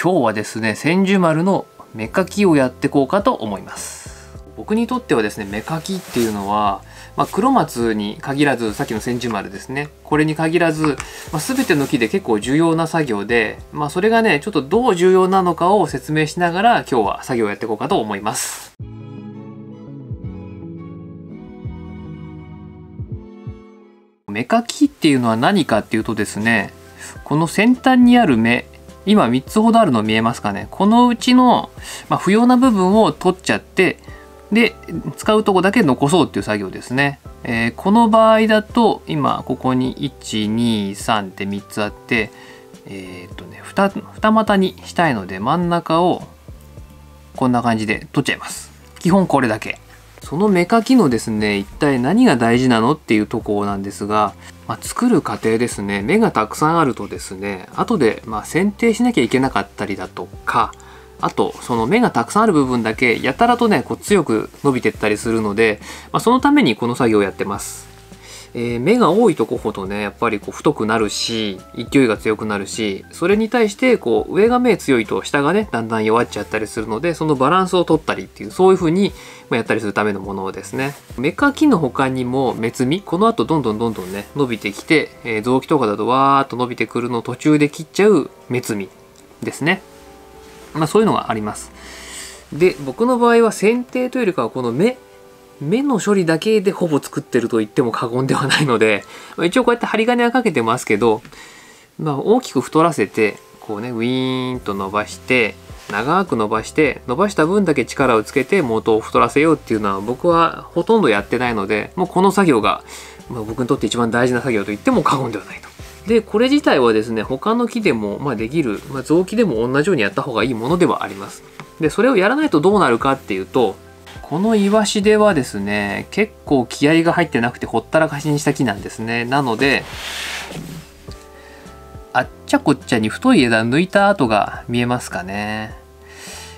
今日はですね、千住丸の芽かきをやっていこうかと思います。僕にとってはですね、芽かきっていうのは、黒松に限らず、さっきの千住丸ですね、これに限らず、全ての木で結構重要な作業で、それがね、ちょっとどう重要なのかを説明しながら今日は作業をやっていこうかと思います。芽かきっていうのは何かっていうとですね、この先端にある芽、今3つほどあるの見えますかね。このうちの、不要な部分を取っちゃって、で使うとこだけ残そうっていう作業ですね。この場合だと今ここに123って3つあって、二股にしたいので真ん中をこんな感じで取っちゃいます。基本これだけ。その芽かきのですね、一体何が大事なのっていうところなんですが、作る過程ですね、芽がたくさんあるとですね、後で剪定しなきゃいけなかったりだとか、あとその芽がたくさんある部分だけやたらとね強く伸びてったりするので、そのためにこの作業をやってます。芽が多いとこほどねやっぱり太くなるし勢いが強くなるし、それに対して上が芽強いと下がねだんだん弱っちゃったりするので、そのバランスを取ったりっていう、そういう風にやったりするためのものですね。芽かきの他にも芽摘み、この後どんどんね伸びてきて、臓器とかだとわーっと伸びてくるのを途中で切っちゃう芽摘みですね。そういうのがあります。で、僕の場合は剪定というよりかはこの芽の処理だけでほぼ作ってると言っても過言ではないので、一応こうやって針金はかけてますけど、大きく太らせてこうねウィーンと伸ばして長く伸ばして伸ばした分だけ力をつけて元を太らせようっていうのは僕はほとんどやってないので、もうこの作業が、僕にとって一番大事な作業と言っても過言ではないと。でこれ自体はですね他の木でもできる、臓器でも同じようにやった方がいいものではあります。でそれをやらないとどうなるかっていうと、このイワシではですね結構気合が入ってなくてほったらかしにした木なんですね。なのであっちゃこっちゃに太い枝抜いた跡が見えますかね。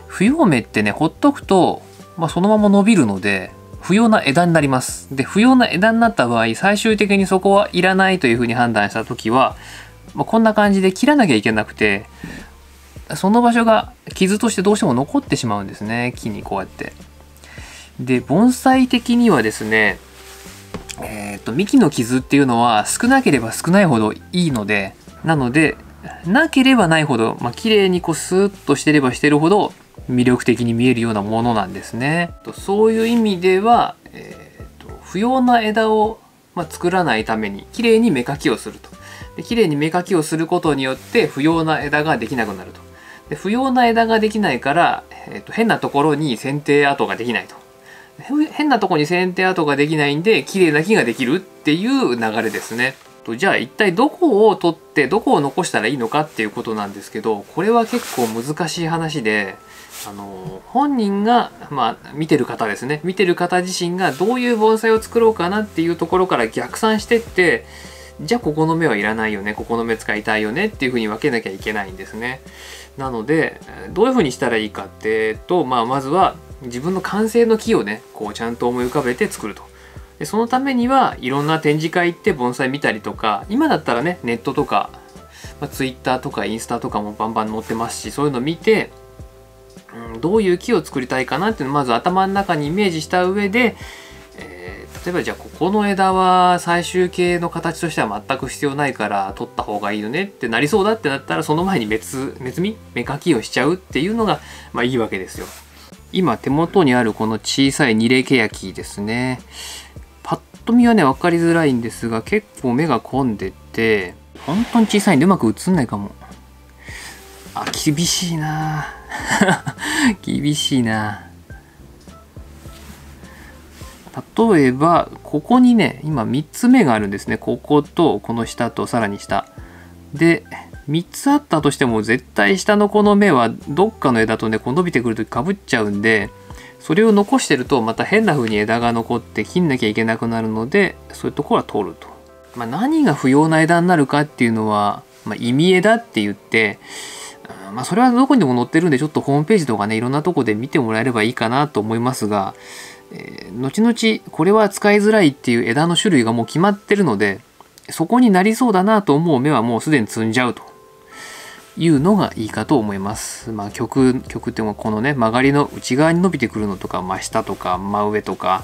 不要芽ってねほっとくと、そのまま伸びるので不要な枝になります。で不要な枝になった場合、最終的にそこはいらないというふうに判断した時は、こんな感じで切らなきゃいけなくて、その場所が傷としてどうしても残ってしまうんですね、木にこうやって。で盆栽的にはですね、幹の傷っていうのは少なければ少ないほどいいので、なのでなければないほど、綺麗にスーッとしてればしてるほど魅力的に見えるようなものなんですね。そういう意味では、不要な枝を作らないために綺麗に芽かきをすると。で綺麗に芽かきをすることによって不要な枝ができなくなると。で不要な枝ができないから、変なところに剪定跡ができないと。変なところに剪定跡ができないんで綺麗な木ができるっていう流れですね。じゃあ一体どこを取ってどこを残したらいいのかっていうことなんですけど、これは結構難しい話で、本人が、見てる方ですね、見てる方自身がどういう盆栽を作ろうかなっていうところから逆算してって、じゃあここの芽はいらないよね、ここの芽使いたいよねっていうふうに分けなきゃいけないんですね。なのでどういうふうにしたらいいかってと、まずは自分の完成の木をねちゃんと思い浮かべて作ると。でそのためにはいろんな展示会行って盆栽見たりとか、今だったらねネットとか、Twitter とかインスタとかもバンバン載ってますし、そういうの見て、どういう木を作りたいかなっていうのをまず頭の中にイメージした上で、例えばじゃあここの枝は最終形の形としては全く必要ないから取った方がいいよねってなりそうだってなったら、その前に芽かきをしちゃうっていうのがいいわけですよ。今手元にあるこの小さい二例ケヤキですね、パッと見はね分かりづらいんですが結構芽が混んでて本当に小さいんでうまく映んないかも。厳しいな厳しいな。例えばここにね今3つ芽があるんですね。こことこの下とさらに下で3つあったとしても絶対下のこの芽はどっかの枝とね伸びてくるときかぶっちゃうんで、それを残してるとまた変な風に枝が残って切んなきゃいけなくなるので、そういうところは取ると。何が不要な枝になるかっていうのは、意味枝って言って、それはどこにでも載ってるんで、ちょっとホームページとかねいろんなとこで見てもらえればいいかなと思いますが、後々これは使いづらいっていう枝の種類がもう決まってるので、そこになりそうだなと思う芽はもうすでに摘んじゃうというのがいいかと思います。まあ曲ってもこのね曲がりの内側に伸びてくるのとか真下とか真上とか、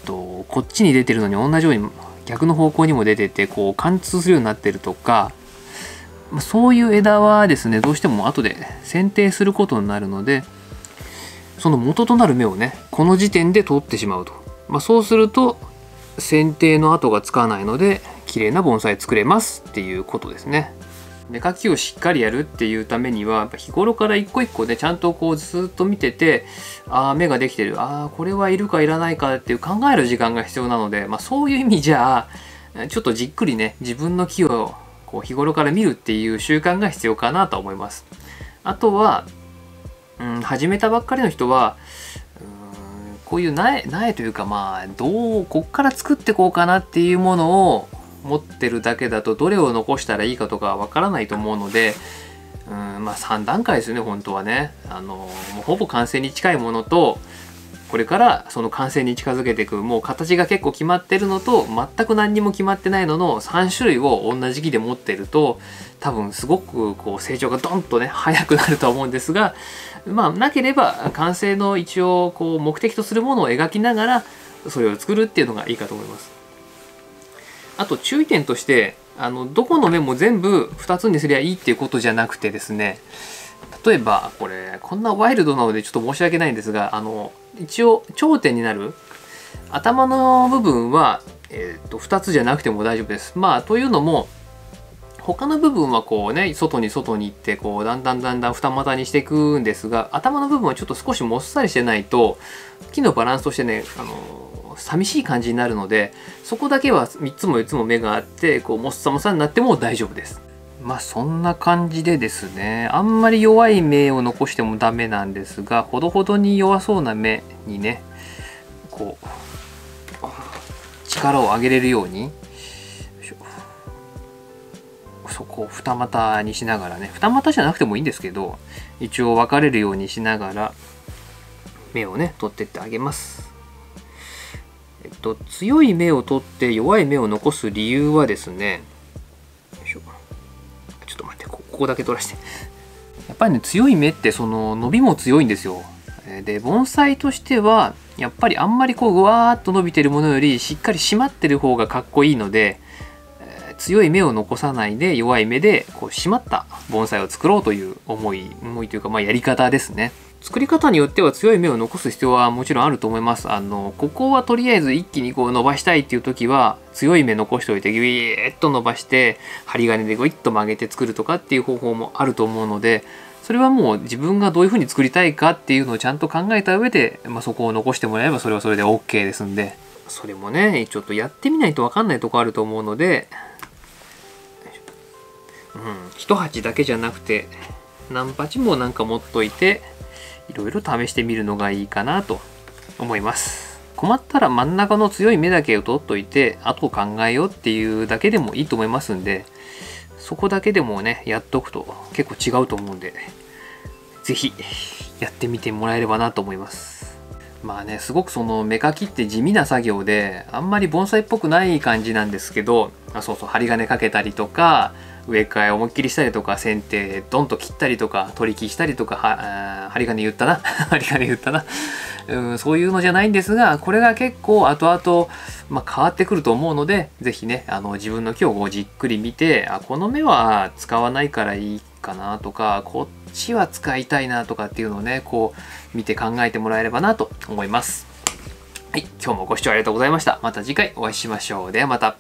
こっちに出てるのに同じように逆の方向にも出ててこう貫通するようになってるとか、そういう枝はですねどうしても後で剪定することになるので、その元となる芽をねこの時点で取ってしまうと、そうすると剪定の跡がつかないので綺麗な盆栽作れますっていうことですね。芽かきをしっかりやるっていうためにはやっぱ日頃から一個一個ねちゃんとこうずっと見てて、芽ができてる、これはいるかいらないかっていう考える時間が必要なので、そういう意味じゃちょっとじっくりね自分の木をこう日頃から見るっていう習慣が必要かなと思います。あとは、始めたばっかりの人はこういう苗というかこっから作ってこうかなっていうものを持ってるだけだとどれを残したらいいかとかわからないと思うので、3段階ですよね本当はね。もうほぼ完成に近いものと、これからその完成に近づけていくもう形が結構決まってるのと全く何にも決まってないのの3種類を同じ木で持ってると多分すごくこう成長がドンとね早くなると思うんですが、なければ完成の一応こう目的とするものを描きながらそれを作るっていうのがいいかと思います。あと注意点としてどこの芽も全部2つにすりゃいいっていうことじゃなくてですね、例えばこんなワイルドなのでちょっと申し訳ないんですが一応頂点になる頭の部分は、2つじゃなくても大丈夫です。というのも他の部分はこうね外に行ってこうだんだん二股にしていくんですが、頭の部分はちょっと少しもっさりしてないと木のバランスとしてね寂しい感じになるので、そこだけは3つも4つも芽があってこうもっさもさになっても大丈夫です。そんな感じでですね、あんまり弱い芽を残してもダメなんですが、ほどほどに弱そうな芽にねこう力を上げれるようにそこを二股にしながらね、二股じゃなくてもいいんですけど一応分かれるようにしながら芽をね取ってってあげます。強い芽を取って弱い芽を残す理由はですね、ちょっと待って、ここだけ取らしてやっぱりね強い芽ってその伸びも強いんですよ。で盆栽としてはやっぱりあんまりこうぐわーっと伸びてるものよりしっかり締まってる方がかっこいいので、強い芽を残さないで弱い芽でこう締まった盆栽を作ろうという思いというかやり方ですね。作り方によっては強い芽を残す必要はもちろんあると思います。ここはとりあえず一気にこう伸ばしたいっていう時は強い芽残しておいてギュイーッと伸ばして針金でグイッと曲げて作るとかっていう方法もあると思うので、それはもう自分がどういうふうに作りたいかっていうのをちゃんと考えた上で、そこを残してもらえばそれはそれで OK ですんで、それもねちょっとやってみないと分かんないとこあると思うので、一鉢だけじゃなくて何鉢もなんか持っといていろいろ試してみるのがいいかなと思います。困ったら真ん中の強い芽だけを取っといてあと考えようっていうだけでもいいと思いますんで、そこだけでもねやっとくと結構違うと思うんで是非やってみてもらえればなと思います。すごくその芽かきって地味な作業であんまり盆栽っぽくない感じなんですけど、針金かけたりとか植え替え思いっきりしたりとか剪定ドンと切ったりとか取り木したりとか針金言ったな針金言ったなそういうのじゃないんですが、これが結構後々、変わってくると思うので、是非ね自分の木をじっくり見てこの芽は使わないからいいかなとかこっちは使いたいなとかっていうのをねこう見て考えてもらえればなと思います。はい、今日もご視聴ありがとうございました。また次回お会いしましょう。ではまた。